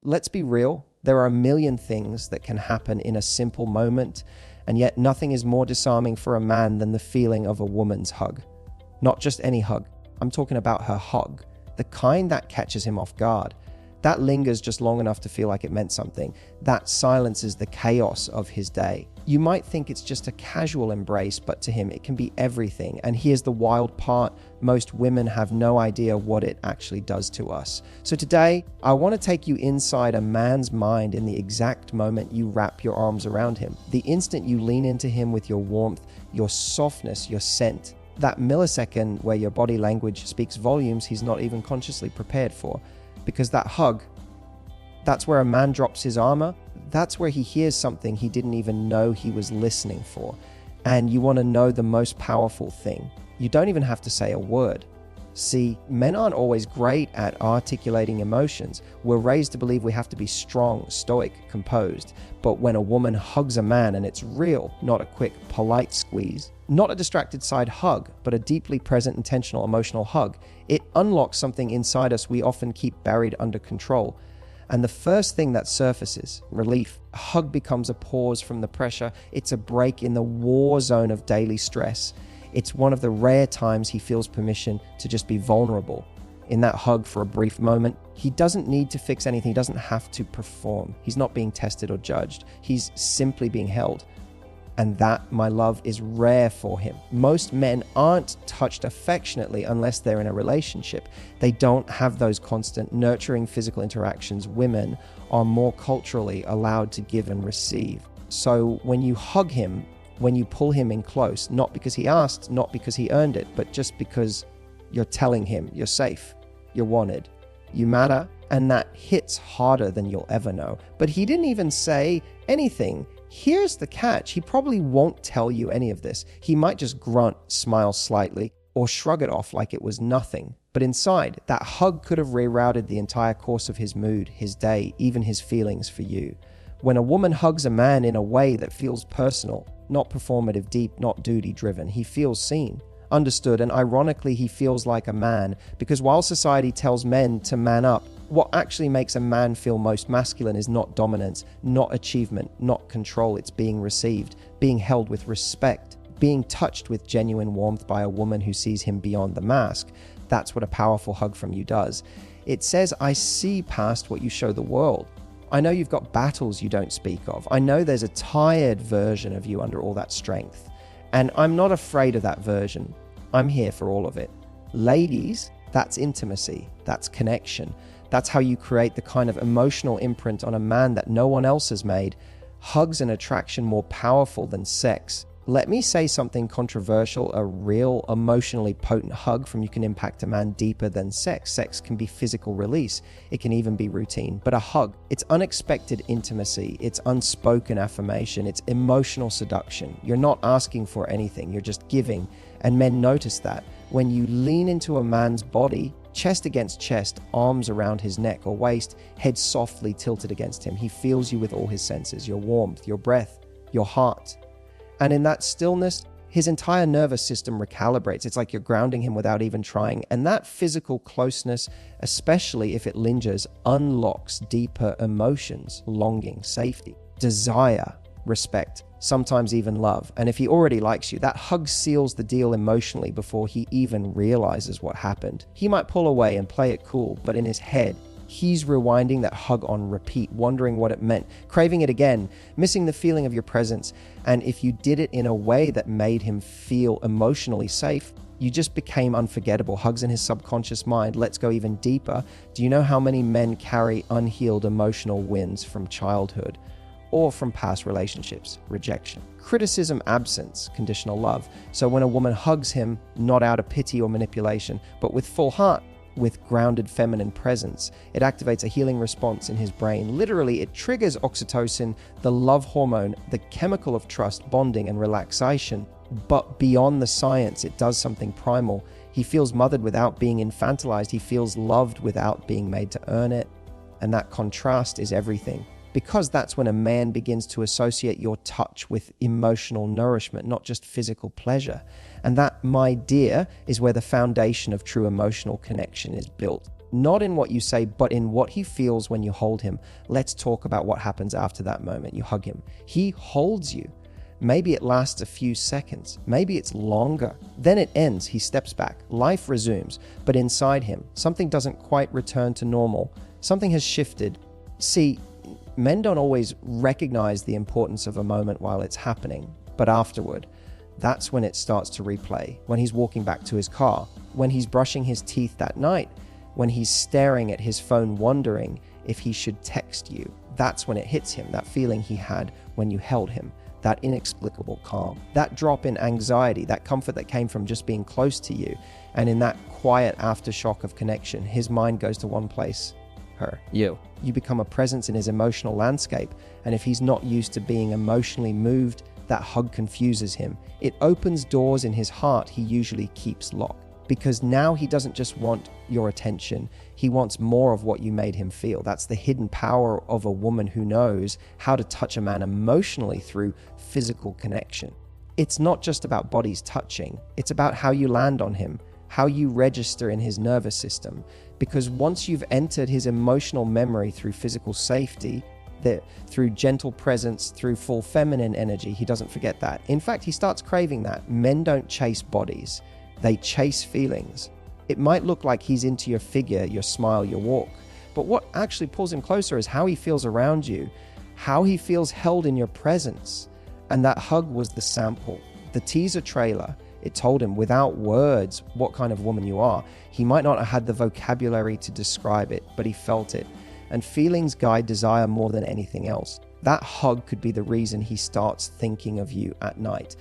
let's be real. There are a million things that can happen in a simple moment, and yet nothing is more disarming for a man than the feeling of a woman's hug. Not just any hug. I'm talking about her hug, the kind that catches him off guard. That lingers just long enough to feel like it meant something. That silences the chaos of his day. You might think it's just a casual embrace, but to him it can be everything. And here's the wild part. Most women have no idea what it actually does to us. So today, I want to take you inside a man's mind in the exact moment you wrap your arms around him. The instant you lean into him with your warmth, your softness, your scent. That millisecond where your body language speaks volumes he's not even consciously prepared for. Because that hug, that's where a man drops his armor. That's where he hears something he didn't even know he was listening for. And you want to know the most powerful thing. You don't even have to say a word. See, men aren't always great at articulating emotions. We're raised to believe we have to be strong, stoic, composed. But when a woman hugs a man and it's real, not a quick, polite squeeze, not a distracted side hug, but a deeply present, intentional, emotional hug, it unlocks something inside us we often keep buried under control. And the first thing that surfaces, relief. A hug becomes a pause from the pressure. It's a break in the war zone of daily stress. It's one of the rare times he feels permission to just be vulnerable. In that hug for a brief moment, he doesn't need to fix anything. He doesn't have to perform. He's not being tested or judged. He's simply being held. And that, my love, is rare for him. Most men aren't touched affectionately unless they're in a relationship. They don't have those constant, nurturing physical interactions. Women are more culturally allowed to give and receive. So when you hug him, when you pull him in close, not because he asked, not because he earned it, but just because you're telling him you're safe, you're wanted, you matter, and that hits harder than you'll ever know. But he didn't even say anything. Here's the catch. He probably won't tell you any of this. He might just grunt, smile slightly, or shrug it off like it was nothing. But inside, that hug could have rerouted the entire course of his mood, his day, even his feelings for you. When a woman hugs a man in a way that feels personal, not performative, deep, not duty-driven, he feels seen, understood, and ironically, he feels like a man. Because while society tells men to man up, what actually makes a man feel most masculine is not dominance, not achievement, not control. It's being received, being held with respect, being touched with genuine warmth by a woman who sees him beyond the mask. That's what a powerful hug from you does. It says, I see past what you show the world. I know you've got battles you don't speak of. I know there's a tired version of you under all that strength. And I'm not afraid of that version. I'm here for all of it. Ladies, that's intimacy. That's connection. That's how you create the kind of emotional imprint on a man that no one else has made. Hugs an attraction more powerful than sex. Let me say something controversial. A real emotionally potent hug from you can impact a man deeper than sex. Sex can be physical release. It can even be routine. But a hug, it's unexpected intimacy. It's unspoken affirmation. It's emotional seduction. You're not asking for anything. You're just giving. And men notice that. When you lean into a man's body, chest against chest, arms around his neck or waist, head softly tilted against him, he feels you with all his senses, your warmth, your breath, your heart. And in that stillness, his entire nervous system recalibrates. It's like you're grounding him without even trying. And that physical closeness, especially if it lingers, unlocks deeper emotions, longing, safety, desire, respect, sometimes even love. And if he already likes you, that hug seals the deal emotionally before he even realizes what happened. He might pull away and play it cool, but in his head, he's rewinding that hug on repeat, wondering what it meant, craving it again, missing the feeling of your presence. And if you did it in a way that made him feel emotionally safe, you just became unforgettable. Hugs in his subconscious mind. Let's go even deeper. Do you know how many men carry unhealed emotional wounds from childhood or from past relationships? Rejection, criticism, absence, conditional love. So when a woman hugs him, not out of pity or manipulation, but with full heart, with grounded feminine presence, it activates a healing response in his brain. Literally, it triggers oxytocin, the love hormone, the chemical of trust, bonding, and relaxation. But beyond the science, it does something primal. He feels mothered without being infantilized. He feels loved without being made to earn it. And that contrast is everything. Because that's when a man begins to associate your touch with emotional nourishment, not just physical pleasure. And that, my dear, is where the foundation of true emotional connection is built. Not in what you say, but in what he feels when you hold him. Let's talk about what happens after that moment. You hug him. He holds you. Maybe it lasts a few seconds. Maybe it's longer. Then it ends. He steps back. Life resumes. But inside him, something doesn't quite return to normal. Something has shifted. See, men don't always recognize the importance of a moment while it's happening. But afterward, that's when it starts to replay. When he's walking back to his car. When he's brushing his teeth that night. When he's staring at his phone wondering if he should text you. That's when it hits him. That feeling he had when you held him. That inexplicable calm, that drop in anxiety, that comfort that came from just being close to you. And in that quiet aftershock of connection, his mind goes to one place, her, you. You become a presence in his emotional landscape. And if he's not used to being emotionally moved, that hug confuses him. It opens doors in his heart he usually keeps locked. Because now he doesn't just want your attention, he wants more of what you made him feel. That's the hidden power of a woman who knows how to touch a man emotionally through physical connection. It's not just about bodies touching, it's about how you land on him, how you register in his nervous system. Because once you've entered his emotional memory through physical safety, through gentle presence, through full feminine energy, he doesn't forget that. In fact, he starts craving that. Men don't chase bodies. They chase feelings. It might look like he's into your figure, your smile, your walk, but what actually pulls him closer is how he feels around you, how he feels held in your presence. And that hug was the sample, the teaser trailer. It told him without words what kind of woman you are. He might not have had the vocabulary to describe it, but he felt it. And feelings guide desire more than anything else. That hug could be the reason he starts thinking of you at night.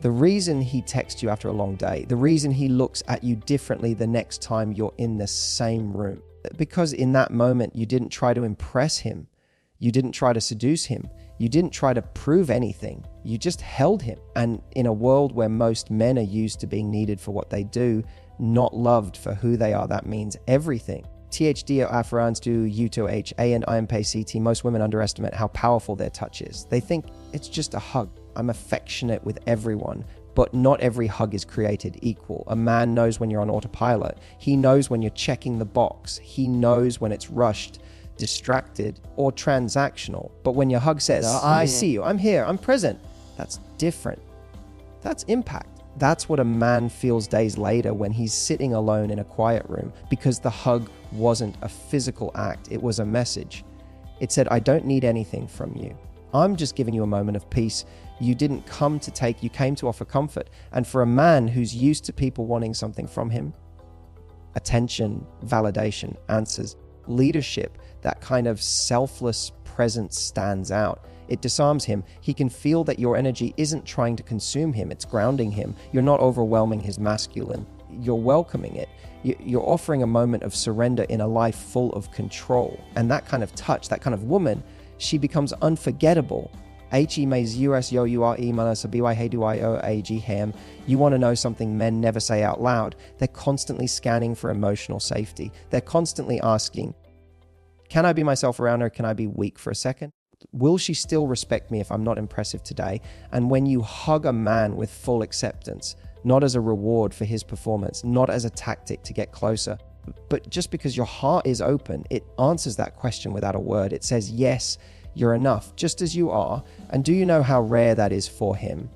The reason he texts you after a long day, the reason he looks at you differently the next time you're in the same room. Because in that moment, you didn't try to impress him. You didn't try to seduce him. You didn't try to prove anything. You just held him. And in a world where most men are used to being needed for what they do, not loved for who they are, that means everything. THD afferans do U2H, A and IMPCT. Most women underestimate how powerful their touch is. They think it's just a hug. I'm affectionate with everyone, but not every hug is created equal. A man knows when you're on autopilot. He knows when you're checking the box. He knows when it's rushed, distracted, or transactional. But when your hug says, I see you, I'm here, I'm present, that's different. That's impact. That's what a man feels days later when he's sitting alone in a quiet room, because the hug wasn't a physical act, it was a message. It said, I don't need anything from you. I'm just giving you a moment of peace. You didn't come to take, you came to offer comfort. And for a man who's used to people wanting something from him, attention, validation, answers, leadership, that kind of selfless presence stands out. It disarms him. He can feel that your energy isn't trying to consume him, it's grounding him. You're not overwhelming his masculine. You're welcoming it. You're offering a moment of surrender in a life full of control. And that kind of touch, that kind of woman, she becomes unforgettable. You want to know something men never say out loud. They're constantly scanning for emotional safety. They're constantly asking, can I be myself around her? Can I be weak for a second? Will she still respect me if I'm not impressive today? And when you hug a man with full acceptance, not as a reward for his performance, not as a tactic to get closer, but just because your heart is open, it answers that question without a word. It says, yes, you're enough, just as you are. And do you know how rare that is for him?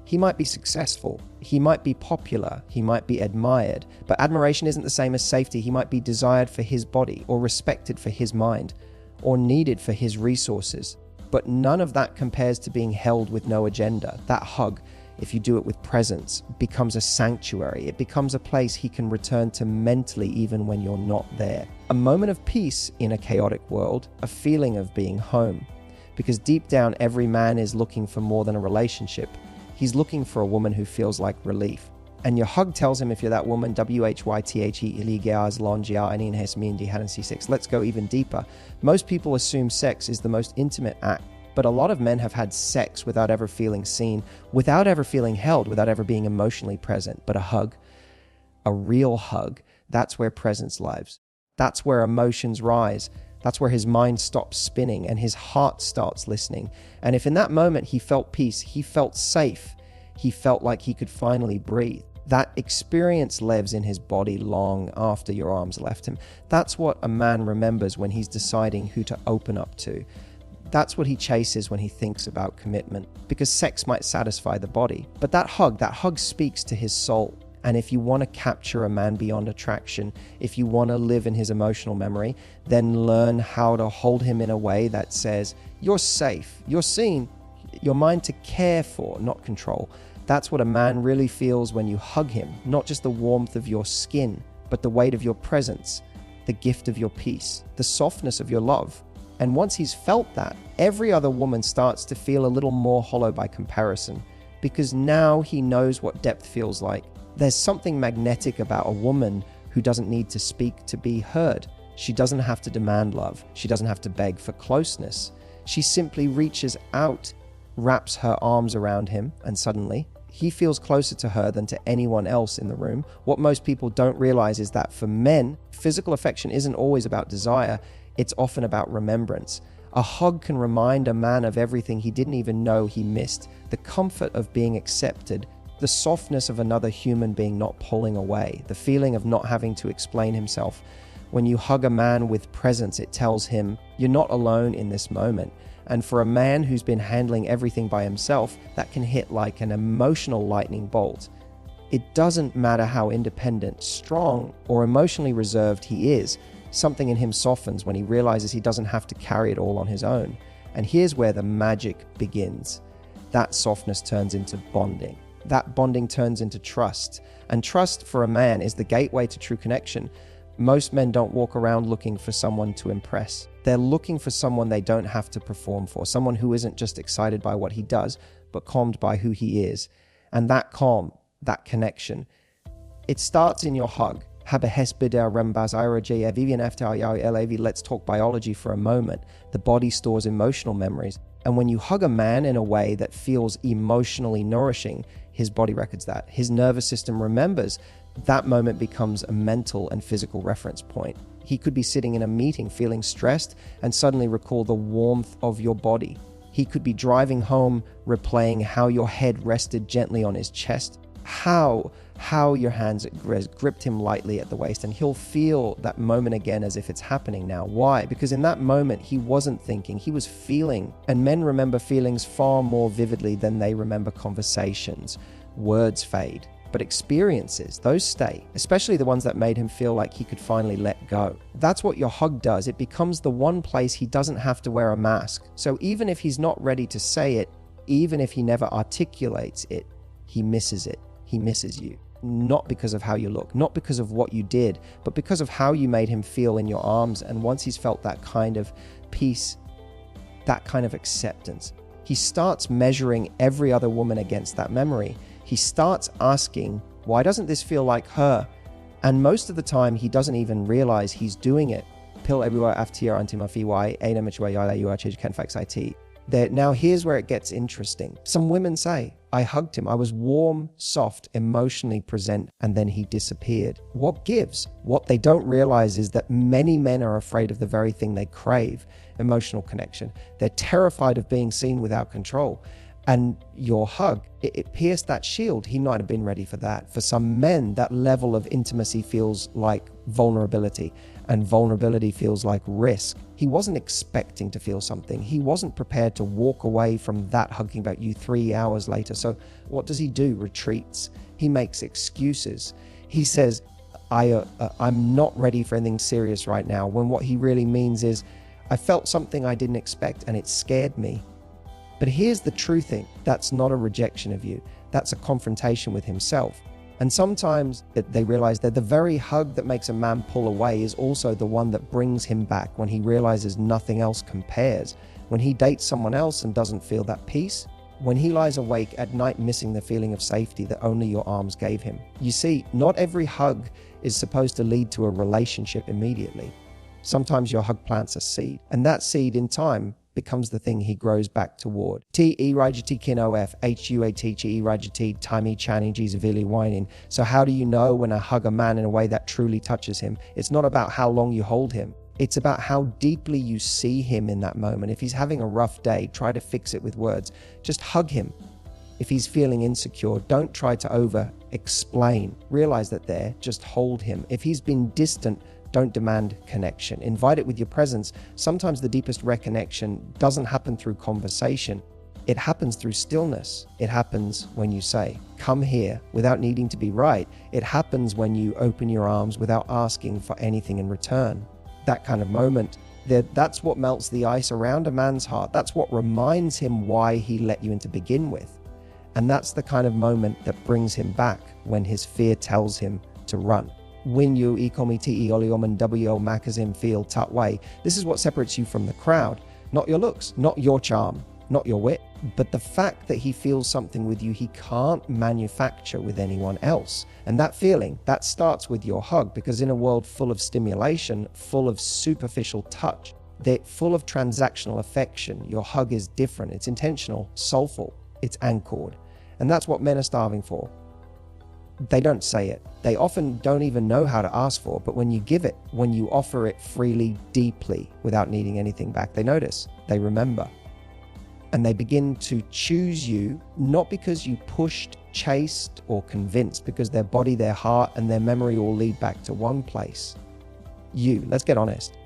He might be successful, he might be popular, he might be admired, but admiration isn't the same as safety. He might be desired for his body, or respected for his mind, or needed for his resources. But none of that compares to being held with no agenda. That hug, if you do it with presence, becomes a sanctuary. It becomes a place he can return to mentally even when you're not there. A moment of peace in a chaotic world, a feeling of being home. Because deep down, every man is looking for more than a relationship. He's looking for a woman who feels like relief. And your hug tells him if you're that woman. Let's go even deeper. Most people assume sex is the most intimate act, but a lot of men have had sex without ever feeling seen, without ever feeling held, without ever being emotionally present. But a hug, a real hug, that's where presence lives. That's where emotions rise. That's where his mind stops spinning and his heart starts listening. And if in that moment he felt peace, he felt safe, he felt like he could finally breathe, That experience lives in his body long after your arms left him. That's what a man remembers when he's deciding who to open up to. That's what he chases when he thinks about commitment, because sex might satisfy the body. But that hug speaks to his soul. And if you want to capture a man beyond attraction, if you want to live in his emotional memory, then learn how to hold him in a way that says, you're safe, you're seen, you're mine to care for, not control. That's what a man really feels when you hug him, not just the warmth of your skin, but the weight of your presence, the gift of your peace, the softness of your love. And once he's felt that, every other woman starts to feel a little more hollow by comparison, because now he knows what depth feels like. There's something magnetic about a woman who doesn't need to speak to be heard. She doesn't have to demand love. She doesn't have to beg for closeness. She simply reaches out, wraps her arms around him, and suddenly he feels closer to her than to anyone else in the room. What most people don't realize is that for men, physical affection isn't always about desire. It's often about remembrance. A hug can remind a man of everything he didn't even know he missed. The comfort of being accepted, the softness of another human being not pulling away, the feeling of not having to explain himself. When you hug a man with presence, it tells him, you're not alone in this moment. And for a man who's been handling everything by himself, that can hit like an emotional lightning bolt. It doesn't matter how independent, strong, or emotionally reserved he is, something in him softens when he realizes he doesn't have to carry it all on his own. And here's where the magic begins. That softness turns into bonding. That bonding turns into trust. And trust for a man is the gateway to true connection. Most men don't walk around looking for someone to impress. They're looking for someone they don't have to perform for, someone who isn't just excited by what he does, but calmed by who he is. And that calm, that connection, it starts in your hug. Let's talk biology for a moment. The body stores emotional memories. And when you hug a man in a way that feels emotionally nourishing, his body records that. His nervous system remembers. That moment becomes a mental and physical reference point. He could be sitting in a meeting feeling stressed and suddenly recall the warmth of your body. He could be driving home replaying how your head rested gently on his chest, how your hands gripped him lightly at the waist, and he'll feel that moment again as if it's happening now. Why? Because in that moment, he wasn't thinking, he was feeling. And men remember feelings far more vividly than they remember conversations. Words fade, but experiences, those stay, especially the ones that made him feel like he could finally let go. That's what your hug does. It becomes the one place he doesn't have to wear a mask. So even if he's not ready to say it, even if he never articulates it, he misses it. He misses you. Not because of how you look, not because of what you did, but because of how you made him feel in your arms. And once he's felt that kind of peace, that kind of acceptance, he starts measuring every other woman against that memory. He starts asking, why doesn't this feel like her? And most of the time, he doesn't even realize he's doing it. Now here's where it gets interesting. Some women say, I hugged him. I was warm, soft, emotionally present, and then he disappeared. What gives? What they don't realize is that many men are afraid of the very thing they crave, emotional connection. They're terrified of being seen without control. And your hug, it pierced that shield. He might have been ready for that. For some men, that level of intimacy feels like vulnerability, and vulnerability feels like risk. He wasn't expecting to feel something. He wasn't prepared to walk away from that hugging about you 3 hours later. So what does he do? Retreats. He makes excuses. He says, I'm not ready for anything serious right now, when what he really means is, I felt something I didn't expect and it scared me. But here's the true thing. That's not a rejection of you. That's a confrontation with himself. And sometimes they realize that the very hug that makes a man pull away is also the one that brings him back when he realizes nothing else compares. When he dates someone else and doesn't feel that peace. When he lies awake at night missing the feeling of safety that only your arms gave him. You see, not every hug is supposed to lead to a relationship immediately. Sometimes your hug plants a seed, and that seed in time becomes the thing he grows back toward. So how do you know when I hug a man in a way that truly touches him? It's not about how long you hold him. It's about how deeply you see him in that moment. If he's having a rough day, try to fix it with words. Just hug him. If he's feeling insecure, don't try to explain. Realize that there, just hold him. If he's been distant, don't demand connection. Invite it with your presence. Sometimes the deepest reconnection doesn't happen through conversation. It happens through stillness. It happens when you say, come here, without needing to be right. It happens when you open your arms without asking for anything in return. That kind of moment, that's what melts the ice around a man's heart. That's what reminds him why he let you in to begin with. And that's the kind of moment that brings him back when his fear tells him to run. When you ikomiti olioman wo makazim feel tutway. This is what separates you from the crowd. Not your looks, not your charm, not your wit, but the fact that he feels something with you he can't manufacture with anyone else. And that feeling, that starts with your hug, because in a world full of stimulation, full of superficial touch, they're full of transactional affection, your hug is different. It's intentional, soulful, it's anchored. And that's what men are starving for. They don't say it. They often don't even know how to ask for, but when you give it, when you offer it freely, deeply, without needing anything back, they notice, they remember. And they begin to choose you, not because you pushed, chased, or convinced, because their body, their heart, and their memory all lead back to one place. You, let's get honest.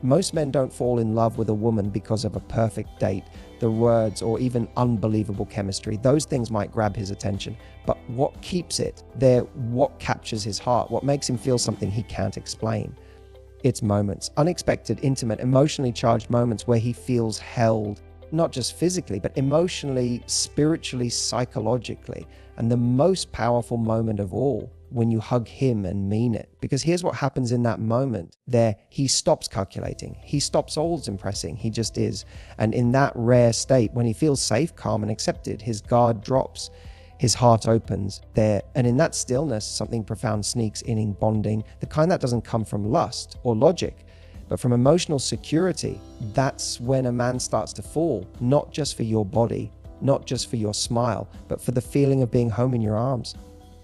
Most men don't fall in love with a woman because of a perfect date, the words, or even unbelievable chemistry. Those things might grab his attention, but what keeps it? What captures his heart? What makes him feel something he can't explain? It's moments, unexpected, intimate, emotionally charged moments where he feels held, not just physically, but emotionally, spiritually, psychologically. And the most powerful moment of all, when you hug him and mean it. Because here's what happens in that moment. He stops calculating. He stops always impressing. He just is. And in that rare state, when he feels safe, calm, and accepted, his guard drops, his heart opens there. And in that stillness, something profound sneaks in bonding, the kind that doesn't come from lust or logic, but from emotional security. That's when a man starts to fall, not just for your body, not just for your smile, but for the feeling of being home in your arms.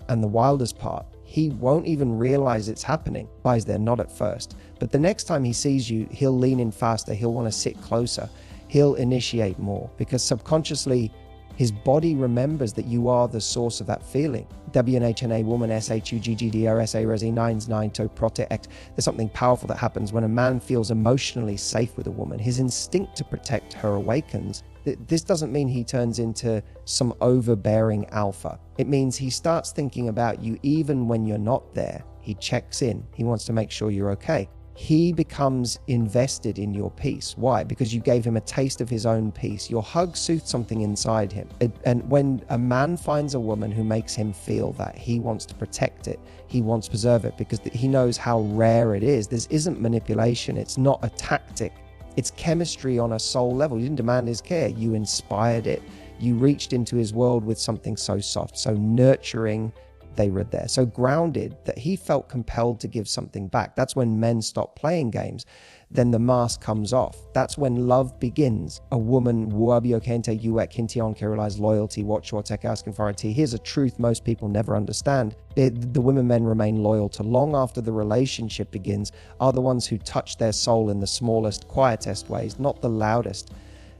And the wildest part, he won't even realize it's happening. Lies there, not at first. But the next time he sees you, he'll lean in faster. He'll want to sit closer. He'll initiate more, because subconsciously, his body remembers that you are the source of that feeling. WNHNA woman SHUGGDRSA Resi 99 to protect. There's something powerful that happens when a man feels emotionally safe with a woman. His instinct to protect her awakens. This doesn't mean he turns into some overbearing alpha. It means he starts thinking about you even when you're not there. He checks in. He wants to make sure you're okay. He becomes invested in your peace. Why? Because you gave him a taste of his own peace. Your hug soothed something inside him. And when a man finds a woman who makes him feel that, he wants to protect it. He wants to preserve it, because he knows how rare it is. This isn't manipulation. It's not a tactic. It's chemistry on a soul level. You didn't demand his care. You inspired it. You reached into his world with something so soft, so nurturing. They were there, so grounded that he felt compelled to give something back. That's when men stop playing games. Then the mask comes off. That's when love begins. A woman, wuabiokente uek hintion kerulai's loyalty, watch your tech asking for it. Here's a truth most people never understand. The women men remain loyal to long after the relationship begins are the ones who touch their soul in the smallest, quietest ways, not the loudest,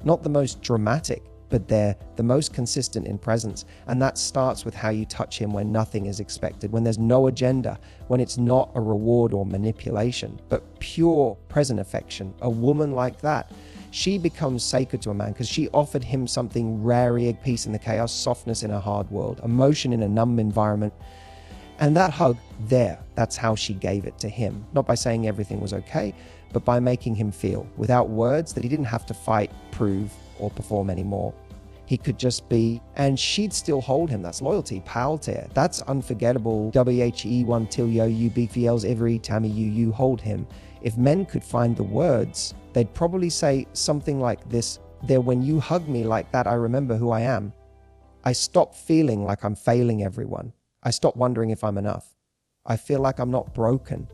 not the most dramatic, but they're the most consistent in presence. And that starts with how you touch him when nothing is expected, when there's no agenda, when it's not a reward or manipulation, but pure present affection. A woman like that, she becomes sacred to a man because she offered him something rare, peace in the chaos, softness in a hard world, emotion in a numb environment. And that hug there, that's how she gave it to him. Not by saying everything was okay, but by making him feel, without words, that he didn't have to fight, prove, or perform anymore. He could just be, and she'd still hold him. That's loyalty, palter. That's unforgettable. WHE1 till yo, you big feels every time you hold him. If men could find the words, they'd probably say something like this. There, when you hug me like that, I remember who I am. I stop feeling like I'm failing everyone. I stop wondering if I'm enough. I feel like I'm not broken.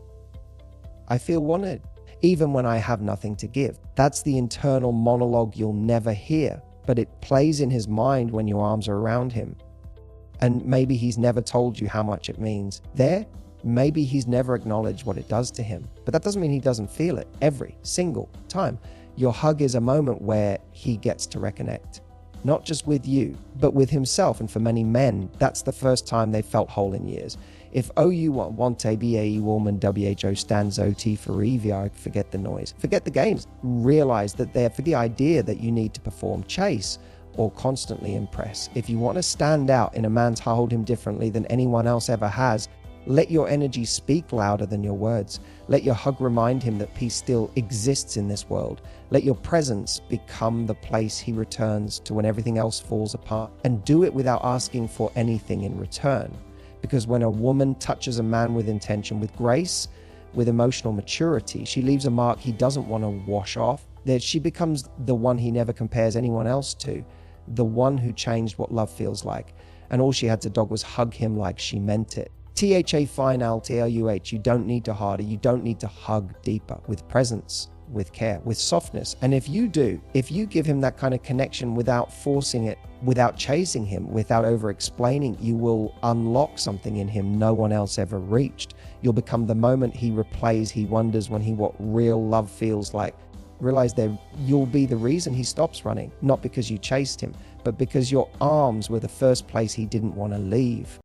I feel wanted, even when I have nothing to give. That's the internal monologue you'll never hear, but it plays in his mind when your arms are around him. And maybe he's never told you how much it means. Maybe he's never acknowledged what it does to him, but that doesn't mean he doesn't feel it every single time. Your hug is a moment where he gets to reconnect. not just with you, but with himself. And for many men, that's the first time they felt whole in years. If OU want a BAE woman, WHO stands OT for Evie, I forget the noise. Forget the games. Realize that they're for the idea that you need to perform, chase, or constantly impress. If you want to stand out in a man's heart, hold him differently than anyone else ever has, let your energy speak louder than your words. Let your hug remind him that peace still exists in this world. Let your presence become the place he returns to when everything else falls apart. And do it without asking for anything in return. Because when a woman touches a man with intention, with grace, with emotional maturity, she leaves a mark he doesn't want to wash off. That she becomes the one he never compares anyone else to, the one who changed what love feels like. And all she had to do was hug him like she meant it. THA final TLUH, you don't need to harder, you don't need to hug deeper, with presence, with care, with softness. And if you do, if you give him that kind of connection without forcing it, without chasing him, without over-explaining, you will unlock something in him no one else ever reached. You'll become the moment he replays, he wonders what real love feels like. Realize that you'll be the reason he stops running, not because you chased him, but because your arms were the first place he didn't want to leave.